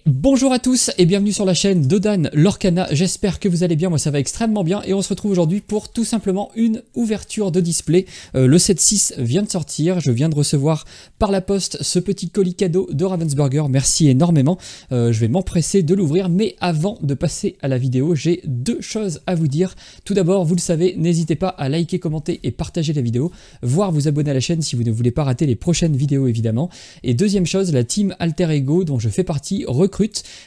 Bonjour à tous et bienvenue sur la chaîne de Dan Lorcana, j'espère que vous allez bien, moi ça va extrêmement bien et on se retrouve aujourd'hui pour tout simplement une ouverture de display. Le 7.6 vient de sortir, je viens de recevoir par la poste ce petit colis cadeau de Ravensburger, merci énormément, je vais m'empresser de l'ouvrir, mais avant de passer à la vidéo, j'ai deux choses à vous dire. Tout d'abord, vous le savez, n'hésitez pas à liker, commenter et partager la vidéo, voire vous abonner à la chaîne si vous ne voulez pas rater les prochaines vidéos évidemment. Et deuxième chose, la team Alter Ego dont je fais partie recrute,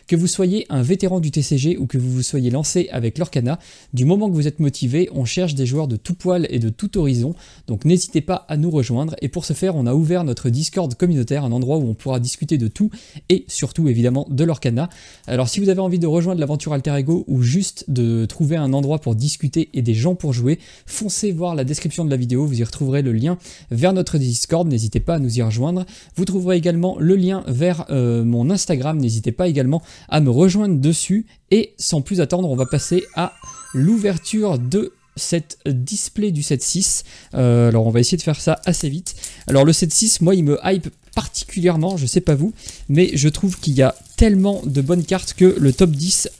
que vous soyez un vétéran du TCG ou que vous vous soyez lancé avec Lorcana, du moment que vous êtes motivé, on cherche des joueurs de tout poil et de tout horizon, donc n'hésitez pas à nous rejoindre. Et pour ce faire, on a ouvert notre Discord communautaire, un endroit où on pourra discuter de tout et surtout évidemment de Lorcana. Alors si vous avez envie de rejoindre l'aventure Alter Ego ou juste de trouver un endroit pour discuter et des gens pour jouer, foncez voir la description de la vidéo, vous y retrouverez le lien vers notre Discord, n'hésitez pas à nous y rejoindre. Vous trouverez également le lien vers mon Instagram, n'hésitez pas également à me rejoindre dessus. Et sans plus attendre, on va passer à l'ouverture de cette display du 7.6. Alors on va essayer de faire ça assez vite. Alors le 7.6, moi il me hype particulièrement, je sais pas vous, mais je trouve qu'il y a tellement de bonnes cartes que le top 10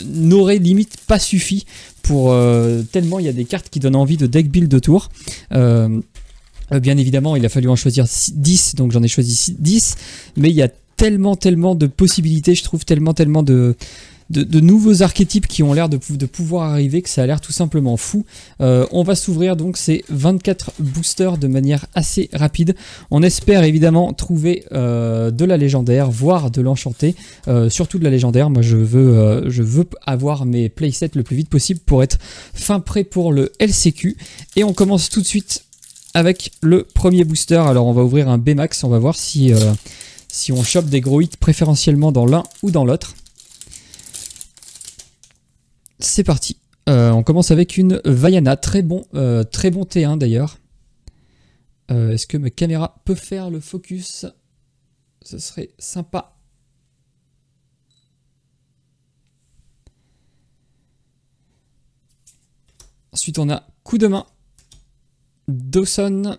n'aurait limite pas suffi pour tellement il y a des cartes qui donnent envie de deck build autour. Bien évidemment il a fallu en choisir 10, donc j'en ai choisi 10, mais il y a tellement de possibilités, je trouve tellement de nouveaux archétypes qui ont l'air de pouvoir arriver que ça a l'air tout simplement fou. On va s'ouvrir donc ces 24 boosters de manière assez rapide. On espère évidemment trouver de la légendaire, voire de l'enchanté, surtout de la légendaire. Moi je veux avoir mes playsets le plus vite possible pour être fin prêt pour le LCQ. Et on commence tout de suite avec le premier booster. Alors on va ouvrir un B-Max, on va voir si on chope des gros hits préférentiellement dans l'un ou dans l'autre. C'est parti. On commence avec une Vaiana, très bon T1 d'ailleurs. Est-ce que ma caméra peut faire le focus? Ce serait sympa. Ensuite on a coup de main. Dawson.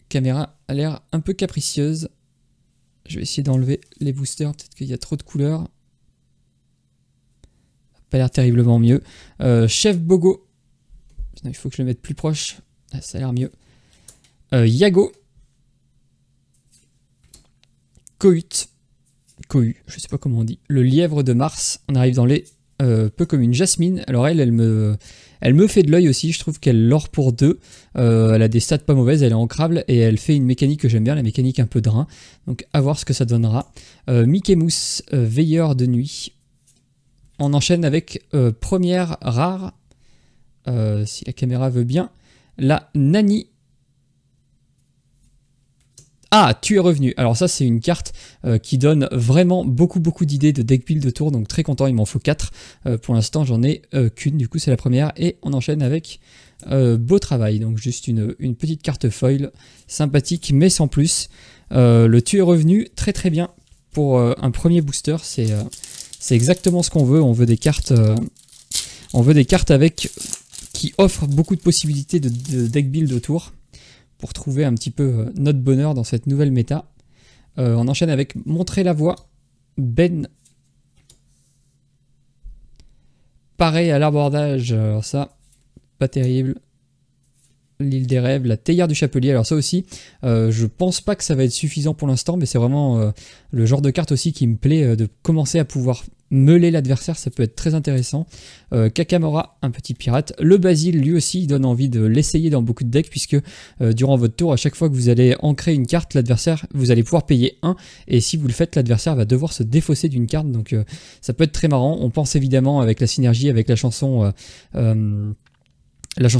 Caméra a l'air un peu capricieuse. Je vais essayer d'enlever les boosters, peut-être qu'il y a trop de couleurs. Ça n'a pas l'air terriblement mieux. Chef Bogo. Il faut que je le mette plus proche. Ah, ça a l'air mieux. Yago. Cohut. Cohut, je sais pas comment on dit. Le lièvre de Mars. On arrive dans les peu communes. Jasmine. Alors elle me fait de l'œil aussi, je trouve qu'elle l'or pour 2, elle a des stats pas mauvaises, elle est ancrable et elle fait une mécanique que j'aime bien, la mécanique un peu drain, donc à voir ce que ça donnera. Mickey Mouse, veilleur de nuit. On enchaîne avec première rare, si la caméra veut bien, la Nani. Ah, tu es revenu. Alors ça c'est une carte qui donne vraiment beaucoup d'idées de deck build de tour, donc très content, il m'en faut 4. Pour l'instant j'en ai qu'une, du coup c'est la première, et on enchaîne avec beau travail, donc juste une petite carte foil sympathique mais sans plus. Le tu es revenu, très bien pour un premier booster, c'est exactement ce qu'on veut. On veut des cartes avec qui offrent beaucoup de possibilités de deck build autour, pour trouver un petit peu notre bonheur dans cette nouvelle méta. On enchaîne avec Montrer la voie, Ben. Pareil à l'abordage, alors ça, pas terrible. L'île des rêves, la théière du chapelier, alors ça aussi, je pense pas que ça va être suffisant pour l'instant, mais c'est vraiment le genre de carte aussi qui me plaît, de commencer à pouvoir meuler l'adversaire, ça peut être très intéressant. Kakamora, un petit pirate. Le Basile, lui aussi, il donne envie de l'essayer dans beaucoup de decks, puisque durant votre tour, à chaque fois que vous allez ancrer une carte, l'adversaire, vous allez pouvoir payer 1, et si vous le faites, l'adversaire va devoir se défausser d'une carte, donc ça peut être très marrant. On pense évidemment avec la synergie, avec la chanson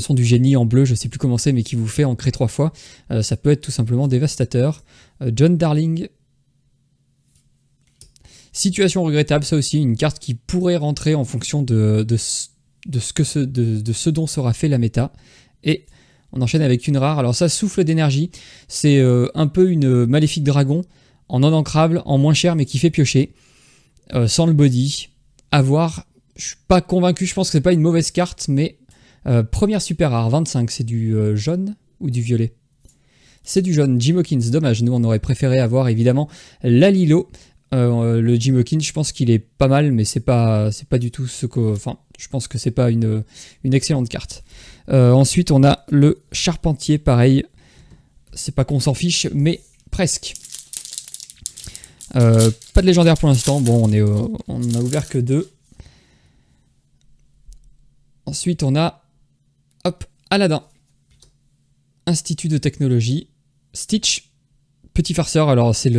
du génie en bleu, je sais plus comment c'est, mais qui vous fait ancrer 3 fois. Ça peut être tout simplement dévastateur. John Darling. Situation regrettable, ça aussi, une carte qui pourrait rentrer en fonction de ce dont sera fait la méta. Et on enchaîne avec une rare. Alors ça, souffle d'énergie. C'est un peu une maléfique dragon, en non ancrable, en moins cher, mais qui fait piocher. Sans le body. À voir. Je suis pas convaincu, je pense que c'est pas une mauvaise carte, mais première super rare, 25, c'est du jaune ou du violet? C'est du jaune. Jim Hawkins, dommage, nous on aurait préféré avoir évidemment la Lilo. Le Jim Hawkins, je pense qu'il est pas mal, mais c'est pas du tout ce que... Enfin, je pense que c'est pas une excellente carte. Ensuite, on a le Charpentier, pareil. C'est pas qu'on s'en fiche, mais presque. Pas de légendaire pour l'instant. Bon, on a ouvert que 2. Ensuite, on a... Hop, Aladdin. Institut de technologie. Stitch. Petit farceur, alors il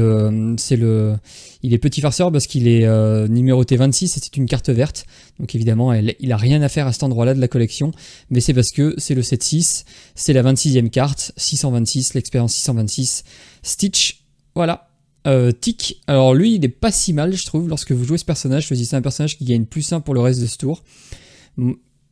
est petit farceur parce qu'il est numéroté 26 et c'est une carte verte. Donc évidemment, il a rien à faire à cet endroit-là de la collection. Mais c'est parce que c'est le 7-6, c'est la 26e carte, 626, l'expérience 626. Stitch, voilà. Tic, alors lui, il est pas si mal, je trouve, lorsque vous jouez ce personnage. Choisissez un personnage qui gagne +1 pour le reste de ce tour.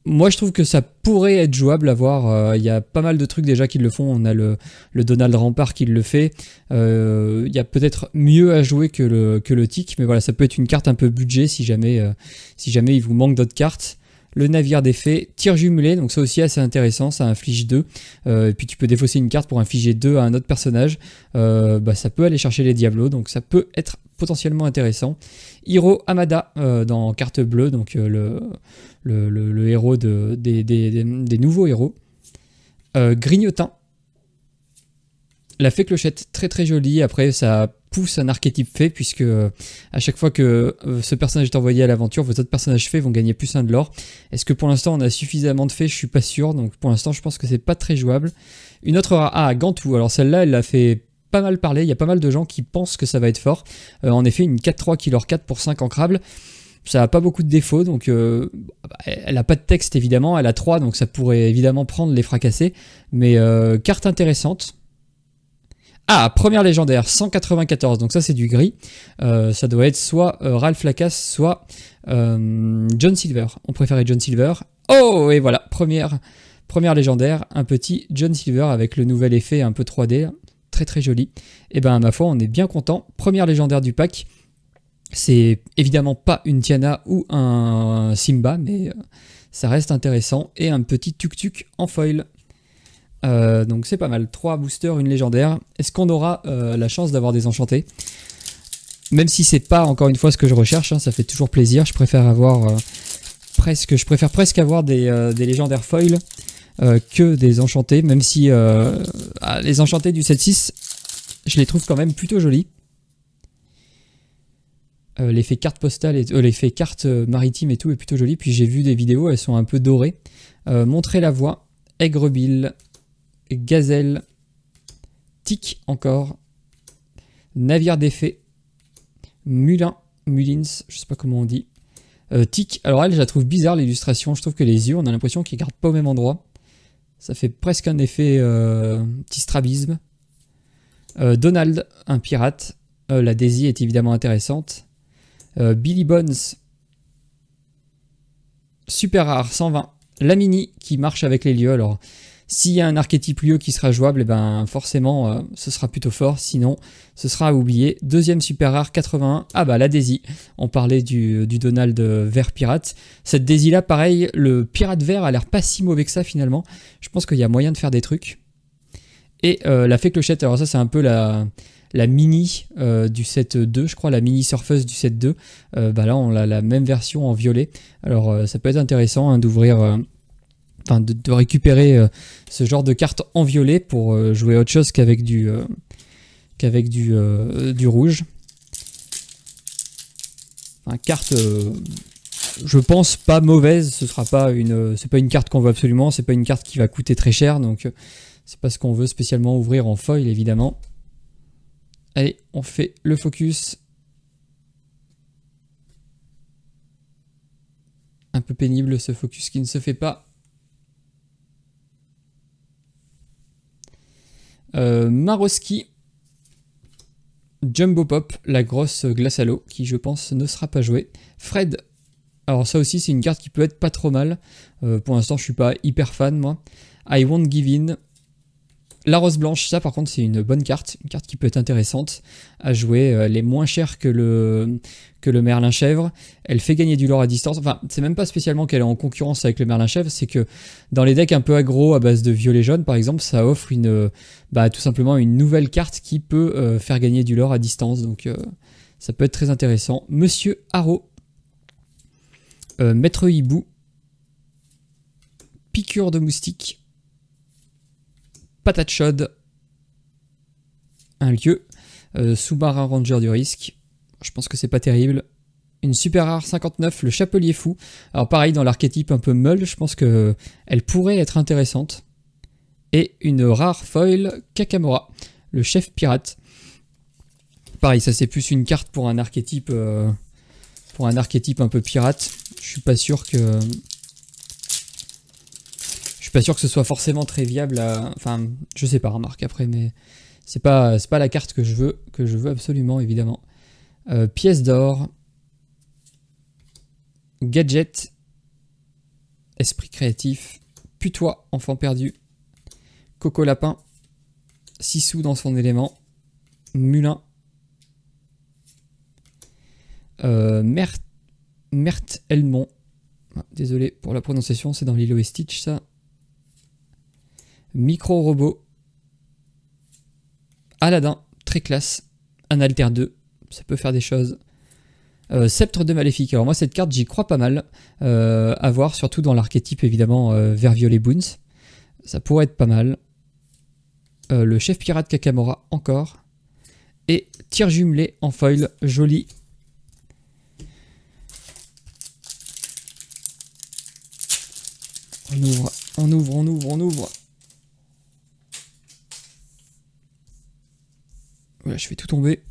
Moi, je trouve que ça pourrait être jouable à voir. Il y a pas mal de trucs déjà qui le font. On a le Donald Rampart qui le fait. Il y a peut-être mieux à jouer que le Tic. Mais voilà, ça peut être une carte un peu budget si jamais il vous manque d'autres cartes. Le navire des fées, tir jumelé, donc ça aussi assez intéressant, ça inflige 2. Et puis tu peux défausser une carte pour infliger 2 à un autre personnage. Ça peut aller chercher les diablos, donc ça peut être potentiellement intéressant. Hiro Hamada dans carte bleue, donc le héros des nouveaux héros. Grignotin. La fée clochette, très très jolie. Après, ça pousse un archétype fée, puisque à chaque fois que ce personnage est envoyé à l'aventure, vos autres personnages fées vont gagner +1 de l'or. Est-ce que pour l'instant on a suffisamment de fées? Je suis pas sûr, donc pour l'instant je pense que c'est pas très jouable. Une autre rare, Gantou. Alors celle-là, elle a fait pas mal parler. Il y a pas mal de gens qui pensent que ça va être fort. En effet, une 4-3 qui leur 4 pour 5 ancrables. Ça n'a pas beaucoup de défauts, donc elle n'a pas de texte évidemment, elle a 3, donc ça pourrait évidemment prendre les fracasser. Mais carte intéressante. Ah, première légendaire, 194, donc ça c'est du gris. Ça doit être soit Ralph Lacasse, soit John Silver. On préférait John Silver. Oh, et voilà, première légendaire, un petit John Silver avec le nouvel effet un peu 3D, très très joli. Et ben ma foi, on est bien content. Première légendaire du pack. C'est évidemment pas une Tiana ou un Simba, mais ça reste intéressant. Et un petit tuk-tuk en foil. Donc c'est pas mal, 3 boosters, une légendaire. Est-ce qu'on aura la chance d'avoir des enchantés? Même si c'est pas encore une fois ce que je recherche, hein, ça fait toujours plaisir. Je préfère avoir presque avoir des légendaires foil que des enchantés, même si les enchantés du 7-6, je les trouve quand même plutôt jolis. L'effet carte postale et l'effet carte maritime et tout est plutôt joli. Puis j'ai vu des vidéos, elles sont un peu dorées. Montrer la voie, Aigrebill, Gazelle, Tic encore, Navire des fées, Mulins, je sais pas comment on dit. Tic, alors elle, je la trouve bizarre l'illustration. Je trouve que les yeux, on a l'impression qu'ils gardent pas au même endroit. Ça fait presque un effet petit strabisme. Donald, un pirate. La Daisy est évidemment intéressante. Billy Bones, super rare, 120. La Mini qui marche avec les lieux. Alors, s'il y a un archétype lieu qui sera jouable, et ben forcément, ce sera plutôt fort. Sinon, ce sera à oublier. Deuxième super rare, 81. Ah bah, la Daisy. On parlait du Donald vert pirate. Cette Daisy-là, pareil, le pirate vert a l'air pas si mauvais que ça, finalement. Je pense qu'il y a moyen de faire des trucs. Et la fée clochette, alors ça, c'est un peu la mini du set 2, je crois, la mini surfeuse du set 2. Bah là, on a la même version en violet. Alors, ça peut être intéressant hein, d'ouvrir... Enfin, de récupérer ce genre de carte en violet pour jouer autre chose qu'avec du rouge. Enfin, carte, je pense pas mauvaise. Ce sera pas c'est pas une carte qu'on veut absolument. C'est pas une carte qui va coûter très cher, donc c'est pas ce qu'on veut spécialement ouvrir en foil évidemment. Allez, on fait le focus. Un peu pénible ce focus qui ne se fait pas. Maroski, Jumbo Pop, la grosse glace à l'eau, qui je pense ne sera pas jouée. Fred, alors ça aussi c'est une carte qui peut être pas trop mal. Pour l'instant je suis pas hyper fan moi. I Won't Give In. La Rose Blanche, ça par contre c'est une bonne carte, une carte qui peut être intéressante à jouer. Elle est moins chère que le Merlin Chèvre. Elle fait gagner du lore à distance. Enfin, c'est même pas spécialement qu'elle est en concurrence avec le Merlin Chèvre, c'est que dans les decks un peu aggro à base de violet jaune par exemple, ça offre tout simplement une nouvelle carte qui peut faire gagner du lore à distance. Donc Ça peut être très intéressant. Monsieur Haro. Maître Hibou. Piqûre de moustique. Patate chaude. Un lieu. Sous-marin ranger du risque. Je pense que c'est pas terrible. Une super rare 59, le chapelier fou. Alors pareil, dans l'archétype un peu meule, je pense que elle pourrait être intéressante. Et une rare foil Kakamora, le chef pirate. Pareil, ça c'est plus une carte pour un archétype un peu pirate. Je suis pas sûr que ce soit forcément très viable à... Enfin, je sais pas, remarque après, mais c'est pas la carte que je veux absolument, évidemment. Pièce d'or. Gadget. Esprit créatif. Putois, enfant perdu. Coco lapin. Sissou dans son élément. Mulin. Mert Elmont. Désolé pour la prononciation, c'est dans Lilo et Stitch ça. Micro robot. Aladdin, très classe. Un alter 2, ça peut faire des choses. Sceptre de Maléfique. Alors moi cette carte j'y crois pas mal. À voir, surtout dans l'archétype évidemment vert violet boons. Ça pourrait être pas mal. Le chef pirate Kakamora encore. Et tir jumelé en foil, joli. On ouvre. Voilà, je fais tout tomber.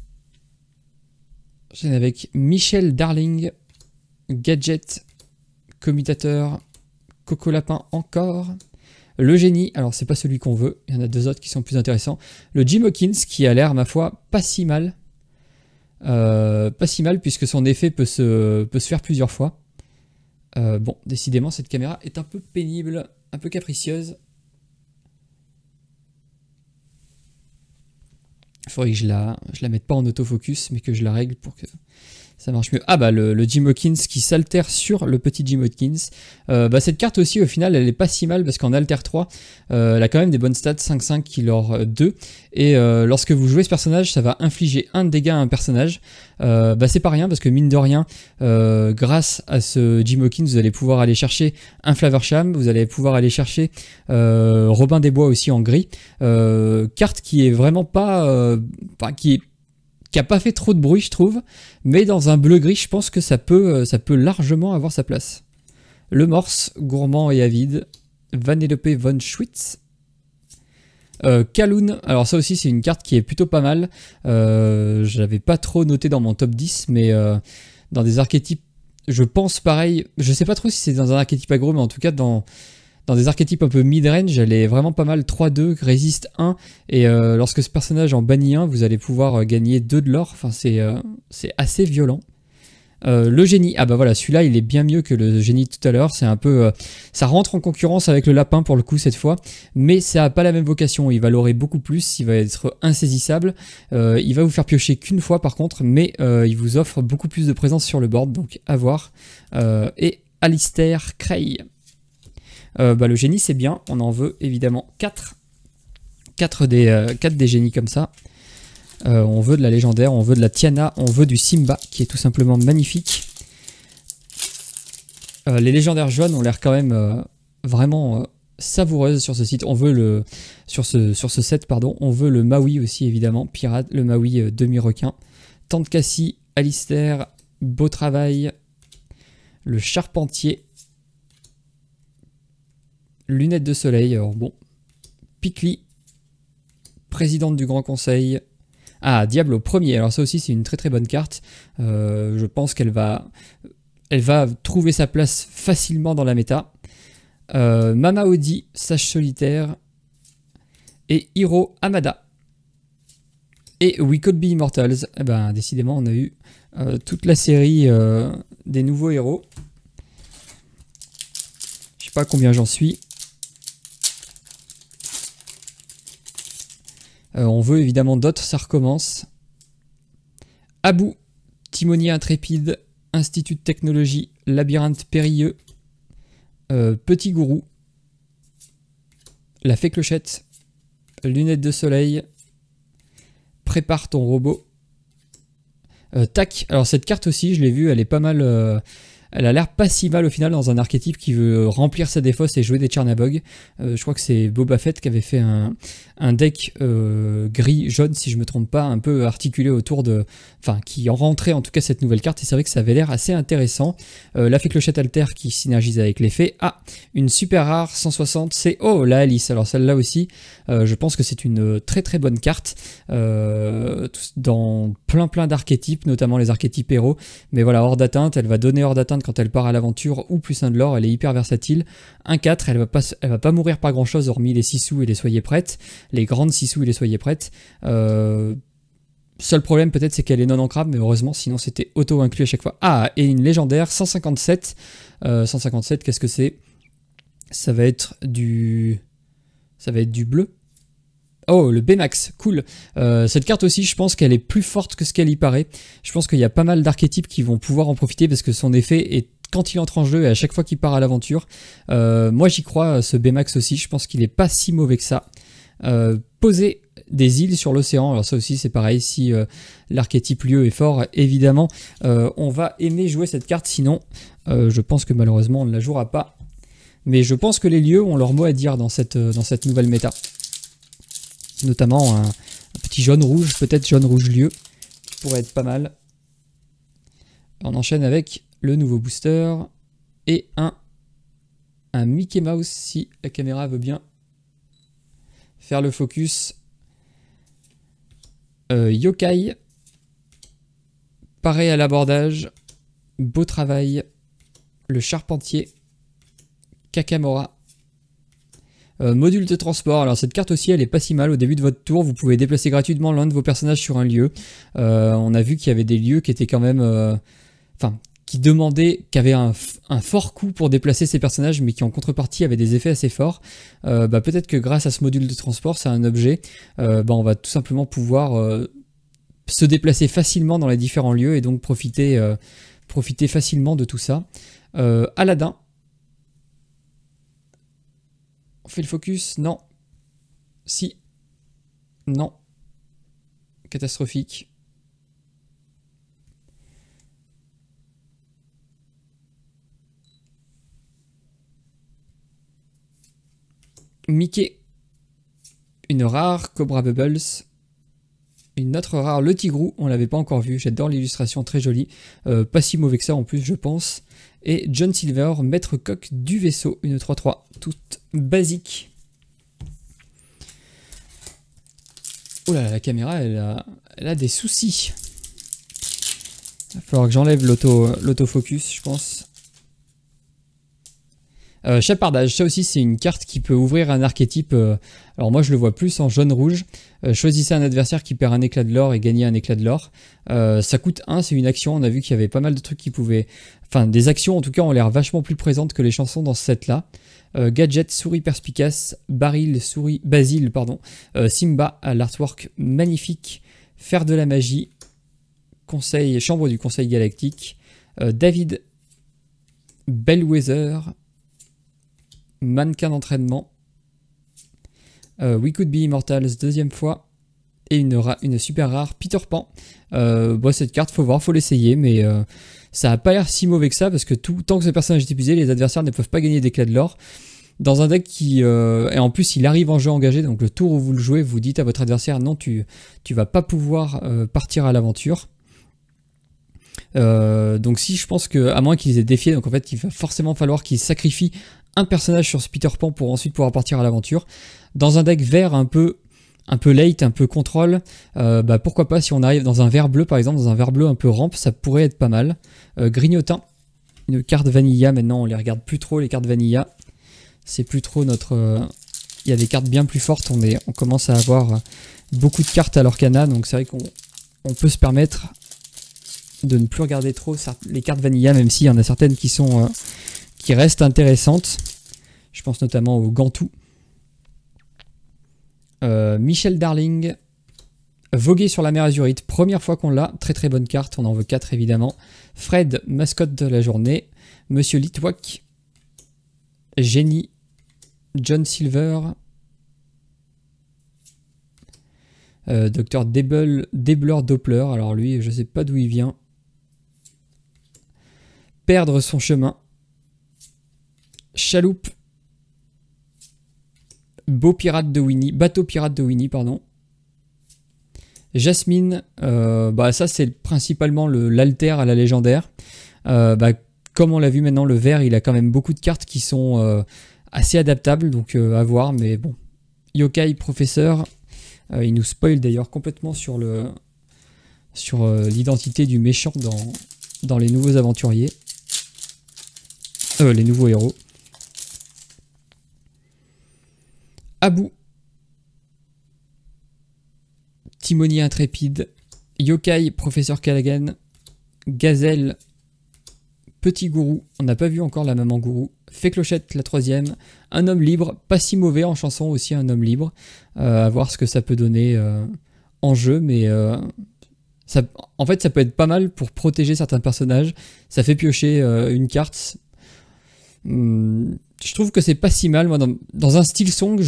J'en ai avec Michel Darling, Gadget, Commutateur, Coco Lapin encore. Le génie, alors c'est pas celui qu'on veut, il y en a deux autres qui sont plus intéressants. Le Jim Hawkins qui a l'air, ma foi, pas si mal. Pas si mal puisque son effet peut se faire plusieurs fois. Bon, décidément cette caméra est un peu pénible, un peu capricieuse. Il faudrait que je la mette pas en autofocus, mais que je la règle pour que ça marche mieux. Ah bah le Jim Hawkins qui s'altère sur le petit Jim Hawkins. Bah cette carte aussi au final elle est pas si mal parce qu'en alter 3 elle a quand même des bonnes stats, 5-5 qui leur 2. Et lorsque vous jouez ce personnage ça va infliger un dégât à un personnage. Bah c'est pas rien parce que mine de rien grâce à ce Jim Hawkins vous allez pouvoir aller chercher un Flaversham, vous allez pouvoir aller chercher Robin des Bois aussi en gris. Carte qui est vraiment pas... qui a pas fait trop de bruit je trouve, mais dans un bleu-gris je pense que ça peut largement avoir sa place. Le Morse, gourmand et avide, Vanellope von Schwitz, Kaloun, alors ça aussi c'est une carte qui est plutôt pas mal, je l'avais pas trop noté dans mon top 10, mais dans des archétypes, je pense pareil, je sais pas trop si c'est dans un archétype aggro, mais en tout cas dans des archétypes un peu mid-range, elle est vraiment pas mal. 3-2, résiste 1, et lorsque ce personnage en bannit 1, vous allez pouvoir gagner 2 de l'or. Enfin, c'est assez violent. Le génie, ah bah voilà, celui-là, il est bien mieux que le génie de tout à l'heure. C'est un peu... ça rentre en concurrence avec le lapin pour le coup cette fois, mais ça n'a pas la même vocation. Il va l'aurer beaucoup plus, il va être insaisissable. Il va vous faire piocher qu'une fois par contre, mais il vous offre beaucoup plus de présence sur le board, donc à voir. Et Alistair Cray. Bah, le génie c'est bien, on en veut évidemment 4 des génies comme ça. On veut de la légendaire, on veut de la Tiana, on veut du Simba qui est tout simplement magnifique. Les légendaires jaunes ont l'air quand même vraiment savoureuses sur ce site. On veut sur ce set pardon, on veut le Maui aussi évidemment, pirate, le Maui demi-requin. Tante Cassie, Alistair, beau travail, le charpentier. Lunettes de soleil, alors bon. Picli, présidente du Grand Conseil. Ah, Diablo premier, alors ça aussi c'est une très très bonne carte. Je pense qu'elle va trouver sa place facilement dans la méta. Mama Odi, sage solitaire. Et Hiro Hamada. Et We Could Be Immortals. Eh ben, décidément on a eu toute la série des nouveaux héros. Je sais pas combien j'en suis. On veut évidemment d'autres, ça recommence. Abou, timonier intrépide, institut de technologie, labyrinthe périlleux, petit gourou, la fée clochette, lunettes de soleil, prépare ton robot, Tac, alors cette carte aussi, je l'ai vue, elle est pas mal... elle a l'air pas si mal au final dans un archétype qui veut remplir sa défausse et jouer des Chernabog. Je crois que c'est Boba Fett qui avait fait un deck gris-jaune, si je me trompe pas, un peu articulé autour de... Enfin, qui en rentrait en tout cas cette nouvelle carte, et c'est vrai que ça avait l'air assez intéressant. La fée clochette alter qui synergise avec les fées. Ah, une super rare 160, c'est... Oh, la Alice. Alors celle-là aussi, je pense que c'est une très très bonne carte dans plein d'archétypes, notamment les archétypes héros. Mais voilà, hors d'atteinte, elle va donner hors d'atteinte quand elle part à l'aventure, ou plus 1 de l'or, elle est hyper versatile. 1-4, elle va pas mourir par grand chose hormis les 6 sous et les soyez prêtes, les grandes 6 sous et les soyez prêtes. Seul problème peut-être c'est qu'elle est non ancrable, mais heureusement sinon c'était auto inclus à chaque fois. Ah, et une légendaire 157. 157, qu'est-ce que c'est? Ça va être du bleu. Oh, le Baymax, cool. Cette carte aussi, je pense qu'elle est plus forte que ce qu'elle y paraît. Je pense qu'il y a pas mal d'archétypes qui vont pouvoir en profiter parce que son effet est quand il entre en jeu et à chaque fois qu'il part à l'aventure. Moi, j'y crois, ce Baymax aussi. Je pense qu'il est pas si mauvais que ça. Poser des îles sur l'océan, alors ça aussi c'est pareil, si l'archétype lieu est fort, évidemment, on va aimer jouer cette carte, sinon je pense que malheureusement on ne la jouera pas. Mais je pense que les lieux ont leur mot à dire dans cette nouvelle méta. Notamment un petit jaune-rouge, peut-être jaune-rouge lieu, qui pourrait être pas mal. On enchaîne avec le nouveau booster et un Mickey Mouse, si la caméra veut bien faire le focus. Yokai, pareil à l'abordage, beau travail, le charpentier, Kakamora. Module de transport, alors cette carte aussi elle est pas si mal. Au début de votre tour vous pouvez déplacer gratuitement l'un de vos personnages sur un lieu. On a vu qu'il y avait des lieux qui étaient quand même qui avaient un fort coût pour déplacer ces personnages, mais qui en contrepartie avaient des effets assez forts. Peut-être que grâce à ce module de transport, c'est un objet, on va tout simplement pouvoir se déplacer facilement dans les différents lieux et donc profiter facilement de tout ça. Aladdin. On fait le focus? Non. Si. Non. Catastrophique. Mickey. Une rare Cobra Bubbles. Une autre rare, le Tigrou, on l'avait pas encore vu, j'adore l'illustration, très jolie. Pas si mauvais que ça en plus je pense. Et John Silver, maître coq du vaisseau, une 3-3, toute basique. Oh là, la caméra elle a des soucis. Il va falloir que j'enlève l'autofocus je pense. Chapardage, ça aussi c'est une carte qui peut ouvrir un archétype. Alors moi je le vois plus en jaune-rouge. Choisissez un adversaire qui perd un éclat de l'or et gagnez un éclat de l'or. Ça coûte 1, c'est une action. On a vu qu'il y avait pas mal de trucs qui pouvaient... Enfin des actions en tout cas ont l'air vachement plus présentes que les chansons dans ce set là. Gadget, souris perspicace, Baril, souris, Basile, pardon. Simba à l'artwork magnifique. Faire de la magie. Conseil, chambre du conseil galactique. David Bellwether. Mannequin d'entraînement, We Could Be Immortals deuxième fois, et une super rare Peter Pan. Cette carte, faut voir, faut l'essayer, mais ça a pas l'air si mauvais que ça, parce que tant que ce personnage est épuisé, les adversaires ne peuvent pas gagner d'éclats de l'or. Dans un deck qui... et en plus, il arrive en jeu engagé, donc le tour où vous le jouez, vous dites à votre adversaire, non, tu vas pas pouvoir partir à l'aventure. Donc si je pense que, à moins qu'ils aient défié, donc en fait il va forcément falloir qu'ils sacrifient un personnage sur ce Peter Pan pour ensuite pouvoir partir à l'aventure. Dans un deck vert un peu late, un peu contrôle, pourquoi pas si on arrive dans un vert bleu par exemple, dans un vert bleu un peu ramp, ça pourrait être pas mal. Grignotin, une carte Vanilla, maintenant on les regarde plus trop les cartes Vanilla. C'est plus trop notre... Il y a des cartes bien plus fortes, on commence à avoir beaucoup de cartes à l'Orcana, donc c'est vrai qu'on peut se permettre de ne plus regarder trop les cartes Vanilla, même s'il y en a certaines qui restent intéressantes. Je pense notamment au Gantou. Michel Darling, Voguer sur la mer Azurite, première fois qu'on l'a, très très bonne carte, on en veut 4 évidemment. Fred, mascotte de la journée. Monsieur Litwack, Génie, John Silver, Docteur Debler Doppler, alors lui, je sais pas d'où il vient. Perdre son chemin. Chaloupe. Bateau pirate de Winnie, pardon. Jasmine, bah ça c'est principalement l'alter à la légendaire. Comme on l'a vu maintenant, le vert, il a quand même beaucoup de cartes qui sont assez adaptables, donc à voir, mais bon. Yokai Professeur, il nous spoil d'ailleurs complètement sur l'identité du méchant dans les nouveaux aventuriers. Les nouveaux héros. Abu. Timonier intrépide. Yokai Professeur Callaghan. Gazelle. Petit gourou. On n'a pas vu encore la maman gourou. Fée Clochette, la troisième. Un homme libre. Pas si mauvais en chanson aussi, un homme libre. À voir ce que ça peut donner en jeu, mais en fait ça peut être pas mal pour protéger certains personnages. Ça fait piocher une carte. Je trouve que c'est pas si mal. Moi, dans un style song,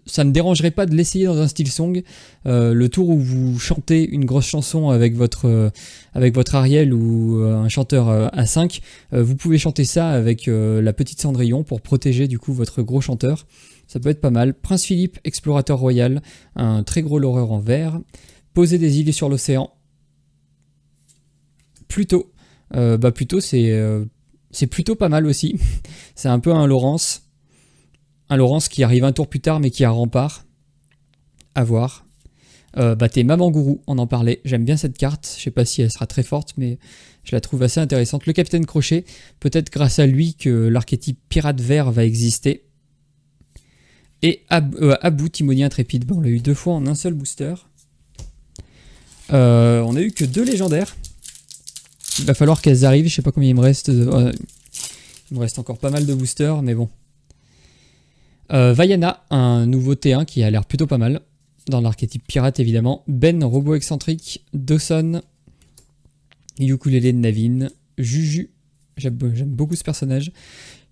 ça me dérangerait pas de l'essayer dans un style song. Le tour où vous chantez une grosse chanson avec votre Ariel ou un chanteur à 5, vous pouvez chanter ça avec la petite Cendrillon pour protéger du coup votre gros chanteur. Ça peut être pas mal. Prince Philippe, explorateur royal, un très gros loreur en vert. Poser des îles sur l'océan. Pluto. Pluto, c'est plutôt pas mal aussi. C'est un peu un Laurence. Un Laurence qui arrive un tour plus tard mais qui a rempart. À voir. T'es Maman Gourou, on en parlait. J'aime bien cette carte. Je sais pas si elle sera très forte mais je la trouve assez intéressante. Le Capitaine Crochet. Peut-être grâce à lui que l'archétype pirate vert va exister. Et Abu, Timonier intrépide. Bon, on l'a eu 2 fois en un seul booster. On a eu que 2 légendaires. Il va falloir qu'elles arrivent, je sais pas combien il me reste. Il me reste encore pas mal de boosters, mais bon. Vaiana, un nouveau T1 qui a l'air plutôt pas mal. Dans l'archétype pirate, évidemment. Ben, robot excentrique. Dawson. Ukulele de Navin. Juju. J'aime beaucoup ce personnage.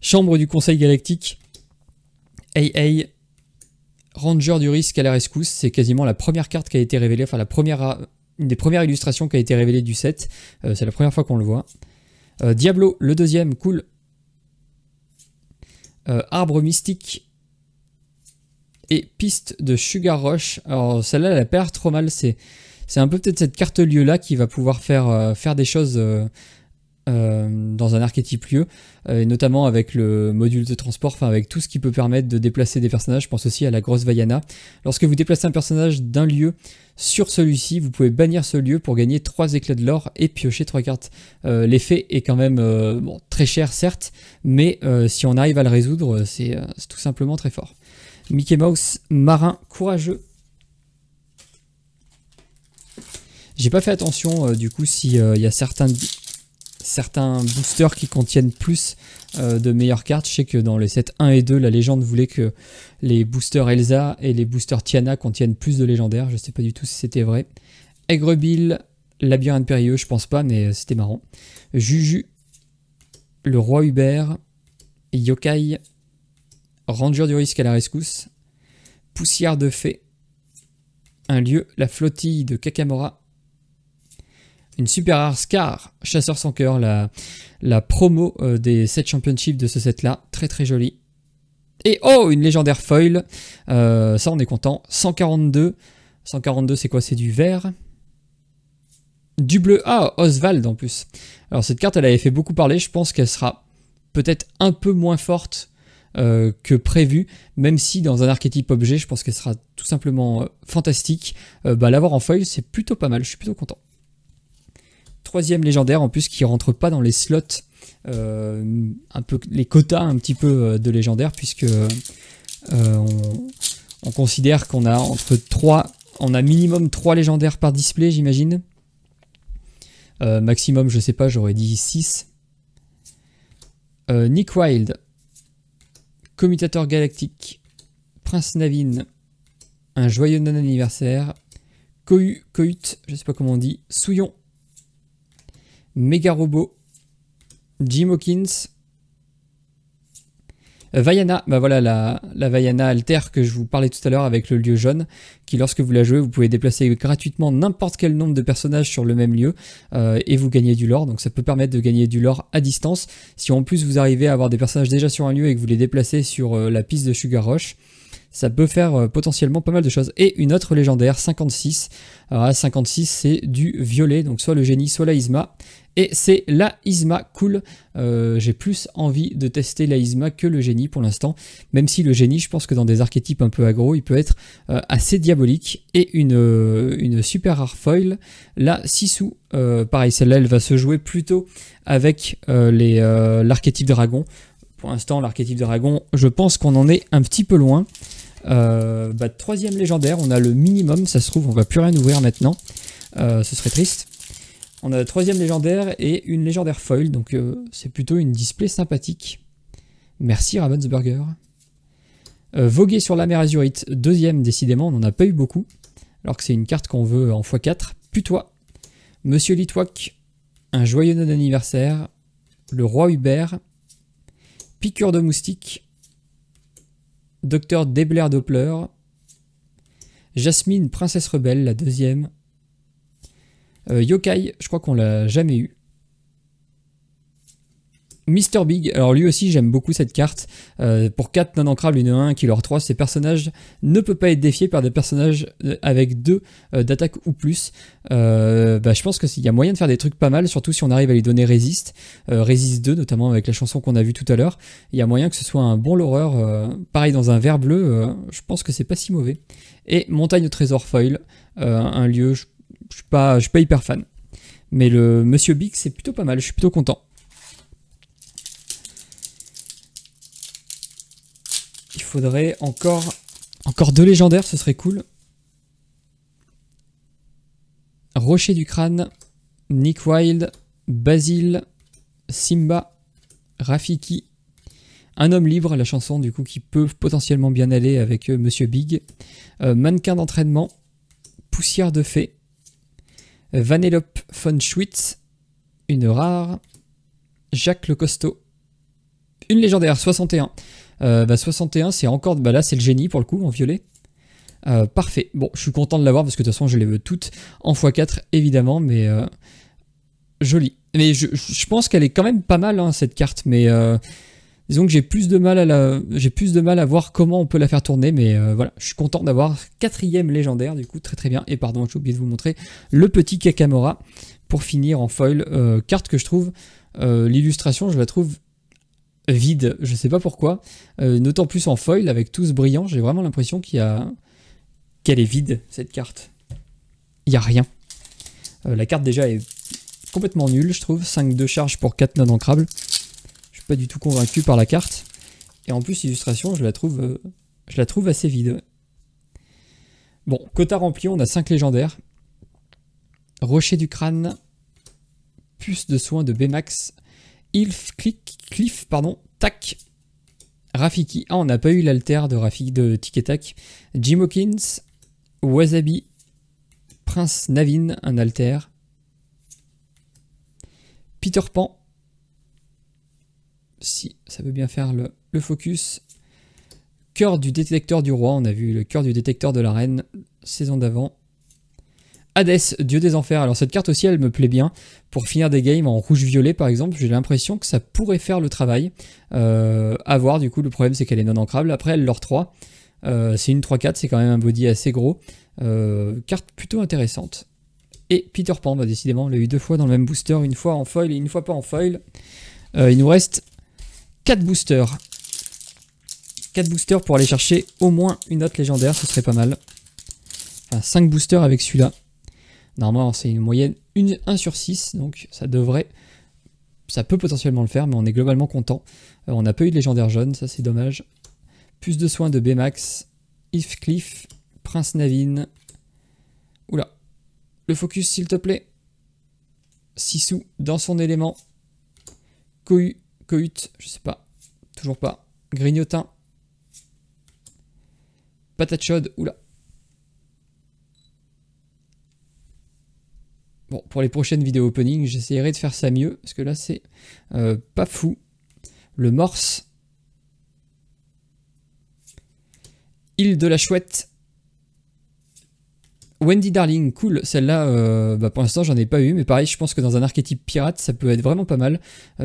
Chambre du Conseil Galactique. AA. Ranger du risque à la rescousse. C'est quasiment la première carte qui a été révélée. Enfin, une des premières illustrations qui a été révélée du set. C'est la première fois qu'on le voit. Diablo, le deuxième, cool. Arbre mystique. Et piste de Sugar Rush. Alors celle-là, elle a pas l'air trop mal. C'est un peu peut-être cette carte lieu là qui va pouvoir faire des choses dans un archétype lieu. Notamment avec le module de transport, enfin avec tout ce qui peut permettre de déplacer des personnages. Je pense aussi à la grosse Vaiana. Lorsque vous déplacez un personnage d'un lieu sur celui-ci, vous pouvez bannir ce lieu pour gagner 3 éclats de l'or et piocher 3 cartes. L'effet est quand même très cher certes, mais si on arrive à le résoudre, c'est tout simplement très fort. Mickey Mouse, marin courageux. J'ai pas fait attention du coup s'il y a certains boosters qui contiennent plus de meilleures cartes. Je sais que dans les sets 1 et 2, la légende voulait que les boosters Elsa et les boosters Tiana contiennent plus de légendaires. Je sais pas du tout si c'était vrai. Aigrebill, labyrinthe périlleux, je pense pas, mais c'était marrant. Juju, le roi Hubert, Yokai, Ranger du risque à la rescousse, poussière de fée, un lieu, la flottille de Kakamora, une super rare Scar, chasseur sans cœur, la promo des 7 championships de ce set là, très très jolie. Et oh, une légendaire foil, ça on est content. 142, c'est quoi? C'est du vert, du bleu, ah Oswald en plus. Alors cette carte elle avait fait beaucoup parler, je pense qu'elle sera peut-être un peu moins forte que prévu, même si dans un archétype objet, je pense qu'elle sera tout simplement fantastique. L'avoir en foil, c'est plutôt pas mal, je suis plutôt content. Troisième légendaire, en plus, qui rentre pas dans les slots, un peu les quotas un petit peu de légendaire, puisque on considère qu'on a on a minimum 3 légendaires par display, j'imagine. Maximum, je sais pas, j'aurais dit 6. Nick Wilde, commutateur galactique, Prince Navin, un joyeux non-anniversaire, Cohut, je sais pas comment on dit, Souillon, Méga Robot, Jim Hawkins, Vaiana, bah voilà la Vaiana Alter que je vous parlais tout à l'heure avec le lieu jaune, qui lorsque vous la jouez, vous pouvez déplacer gratuitement n'importe quel nombre de personnages sur le même lieu et vous gagnez du lore, donc ça peut permettre de gagner du lore à distance. Si en plus vous arrivez à avoir des personnages déjà sur un lieu et que vous les déplacez sur la piste de Sugar Rush, ça peut faire potentiellement pas mal de choses. Et une autre légendaire, 56. Alors là, 56, c'est du violet, donc soit le génie, soit la Isma. Et c'est la Isma cool. J'ai plus envie de tester la Isma que le génie pour l'instant. Même si le génie, je pense que dans des archétypes un peu aggro, il peut être assez diabolique. Et une super rare foil, la Sisu. Pareil, celle-là, elle va se jouer plutôt avec l'archétype dragon. Pour l'instant, l'archétype dragon, je pense qu'on en est un petit peu loin. Troisième légendaire, on a le minimum, ça se trouve, on va plus rien ouvrir maintenant. Ce serait triste. On a la troisième légendaire et une légendaire foil, donc c'est plutôt une display sympathique. Merci Ravensburger. Voguer sur la mer Azurite, deuxième décidément, on n'en a pas eu beaucoup, alors que c'est une carte qu'on veut en x4. Putois, Monsieur Litwak, un joyeux non-anniversaire, le roi Hubert, piqûre de moustique, Docteur Debler Doppler, Jasmine Princesse Rebelle, la deuxième, Yokai, je crois qu'on l'a jamais eu. Mr Big, alors lui aussi j'aime beaucoup cette carte. Pour 4 non ancrables, une 1, killer 3, ces personnages ne peuvent pas être défiés par des personnages avec 2 d'attaque ou plus. Je pense qu'il y a moyen de faire des trucs pas mal, surtout si on arrive à lui donner Résiste. Résiste 2, notamment avec la chanson qu'on a vue tout à l'heure. Il y a moyen que ce soit un bon loreur. Pareil dans un vert bleu, je pense que c'est pas si mauvais. Et Montagne au Trésor Foil, un lieu, je suis pas hyper fan. Mais le Monsieur Big c'est plutôt pas mal, je suis plutôt content. Il faudrait encore 2 légendaires, ce serait cool. Rocher du Crâne, Nick Wilde, Basile, Simba, Rafiki, Un homme libre, la chanson du coup qui peut potentiellement bien aller avec Monsieur Big, Mannequin d'entraînement, Poussière de fée, Vanellope von Schwitz, une rare, Jacques le Costaud, une légendaire, 61. 61, c'est encore... là, c'est le génie pour le coup, en violet. Parfait. Bon, je suis content de l'avoir parce que de toute façon, je les veux toutes en x4, évidemment, mais... jolie. Mais je pense qu'elle est quand même pas mal, hein, cette carte, mais... disons que j'ai plus de mal à voir comment on peut la faire tourner, mais voilà, je suis content d'avoir 4e légendaire, du coup, très très bien. Et pardon, j'ai oublié de vous montrer le petit Kakamora pour finir en foil. Carte que je trouve... l'illustration, je la trouve... vide, je sais pas pourquoi, d'autant plus en foil avec tout ce brillant, j'ai vraiment l'impression qu'elle est vide cette carte. Il n'y a rien. La carte déjà est complètement nulle, je trouve. 5 de charge pour 4 non ancrables. Je suis pas du tout convaincu par la carte. Et en plus, l'illustration, je la trouve assez vide. Bon, quota rempli, on a 5 légendaires. Rocher du Crâne, puce de soin de Bmax, Cliff, pardon, Tac, Rafiki. Ah, on n'a pas eu l'alter de Rafiki de Tic et Tac. Jim Hawkins, Wasabi, Prince Navin, un alter. Peter Pan. Si ça veut bien faire le focus. Cœur du détecteur du roi. On a vu le cœur du détecteur de la reine, saison d'avant. Hadès, dieu des enfers. Alors cette carte aussi elle me plaît bien pour finir des games en rouge-violet par exemple. J'ai l'impression que ça pourrait faire le travail. À voir, du coup le problème c'est qu'elle est non ancrable. Après elle lore 3. C'est une 3-4, c'est quand même un body assez gros. Carte plutôt intéressante. Et Peter Pan, décidément on l'a eu 2 fois dans le même booster. Une fois en foil et une fois pas en foil. Il nous reste 4 boosters. 4 boosters pour aller chercher au moins une autre légendaire, ce serait pas mal. Enfin 5 boosters avec celui-là. Normalement, c'est une moyenne 1 sur 6, donc ça peut potentiellement le faire, mais on est globalement content. On n'a pas eu de légendaire jaune, ça c'est dommage. Plus de soins de Bmax, Cliff, Prince Navin. Oula, le focus s'il te plaît. Sisu dans son élément. Cohut, je sais pas, toujours pas. Grignotin. Patate chaude, oula. Bon, pour les prochaines vidéos opening, j'essaierai de faire ça mieux, parce que là, c'est pas fou. Le morse, Île de la Chouette. Wendy Darling, cool, celle-là, pour l'instant j'en ai pas eu, mais pareil, je pense que dans un archétype pirate, ça peut être vraiment pas mal,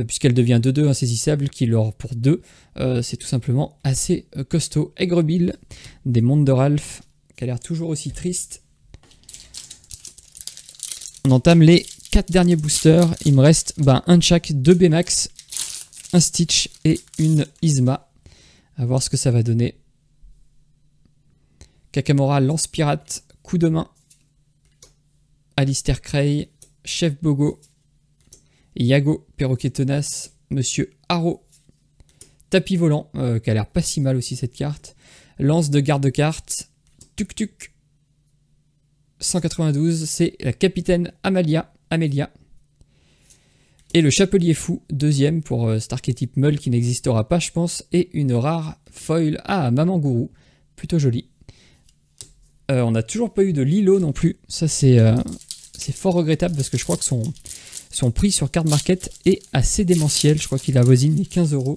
puisqu'elle devient 2-2 insaisissable, qui leur pour 2, c'est tout simplement assez costaud. Aigrebill, des mondes de Ralph, qui a l'air toujours aussi triste. On entame les 4 derniers boosters, il me reste un Chak, 2 Baymax, un Stitch et une Yzma. À voir ce que ça va donner. Kakamora, lance pirate. Coup de main, Alistair Cray, Chef Bogo, Yago, Perroquet Tenace, Monsieur Haro, Tapis Volant, qui a l'air pas si mal aussi cette carte, Lance de garde-carte, Tuk Tuk, 192, c'est la Capitaine Amelia, et le Chapelier Fou, deuxième pour cet archétype Meul qui n'existera pas je pense, et une rare foil, Maman Gourou, plutôt jolie. On n'a toujours pas eu de Lilo non plus, ça c'est fort regrettable parce que je crois que son prix sur Card Market est assez démentiel, je crois qu'il avoisine les 15 €.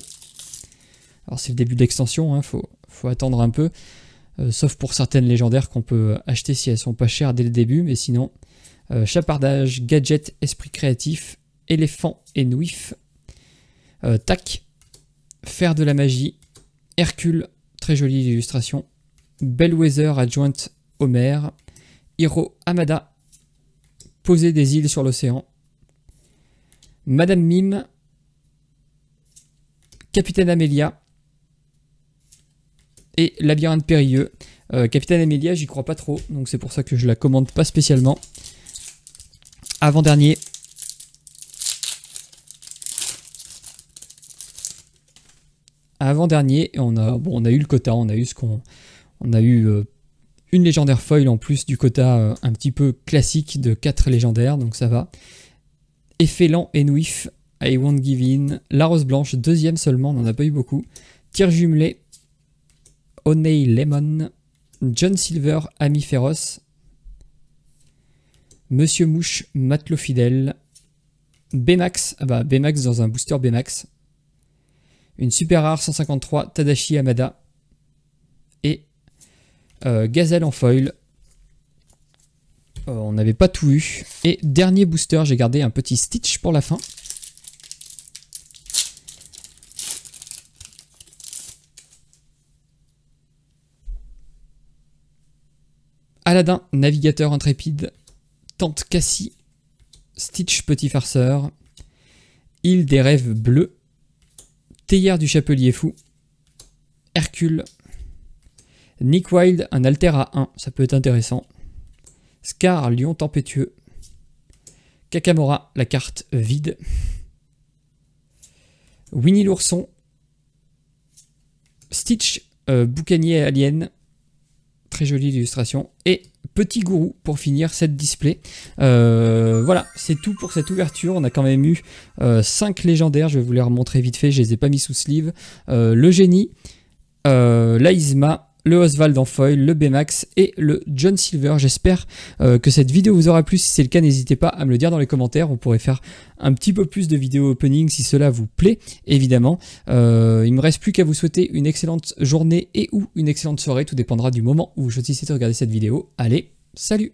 Alors c'est le début de l'extension, hein, faut attendre un peu, sauf pour certaines légendaires qu'on peut acheter si elles sont pas chères dès le début, mais sinon Chapardage, Gadget, Esprit Créatif, Éléphant et Nouif, Tac, Faire de la Magie, Hercule, très jolie illustration, Bellwether adjointe Homer, Hiro Hamada, Poser des îles sur l'océan, Madame Mime, Capitaine Amelia et Labyrinthe Périlleux. Capitaine Amelia, j'y crois pas trop, donc c'est pour ça que je la commande pas spécialement. Avant-dernier. Avant-dernier, on a eu le quota, on a eu une légendaire foil en plus du quota un petit peu classique de 4 légendaires, donc ça va. Effélan et Nouif, I Won't Give In, La Rose Blanche, deuxième seulement, on n'en a pas eu beaucoup. Tir jumelé, Honey Lemon, John Silver, Ami Féroce, Monsieur Mouche, Matelot Fidèle, Baymax, Baymax dans un booster Baymax, une super rare 153, Tadashi Hamada, et Gazelle en foil. On n'avait pas tout eu. Et dernier booster, j'ai gardé un petit Stitch pour la fin. Aladdin, navigateur intrépide, Tante Cassie, Stitch petit farceur, Île des rêves bleus, Théière du chapelier fou, Hercule, Nick Wilde, un alter à 1, ça peut être intéressant. Scar, lion tempétueux, Kakamora, la carte vide, Winnie l'ourson, Stitch, boucanier alien, très jolie illustration, et Petit Gourou pour finir cette display. Voilà, c'est tout pour cette ouverture. On a quand même eu 5 légendaires, je vais vous les remontrer vite fait, je les ai pas mis sous sleeve. Le Génie, la Yzma, le Oswald en foil, le Baymax et le John Silver. J'espère que cette vidéo vous aura plu. Si c'est le cas, n'hésitez pas à me le dire dans les commentaires. On pourrait faire un petit peu plus de vidéos opening si cela vous plaît, évidemment. Il me reste plus qu'à vous souhaiter une excellente journée et ou une excellente soirée. Tout dépendra du moment où vous choisissez de regarder cette vidéo. Allez, salut!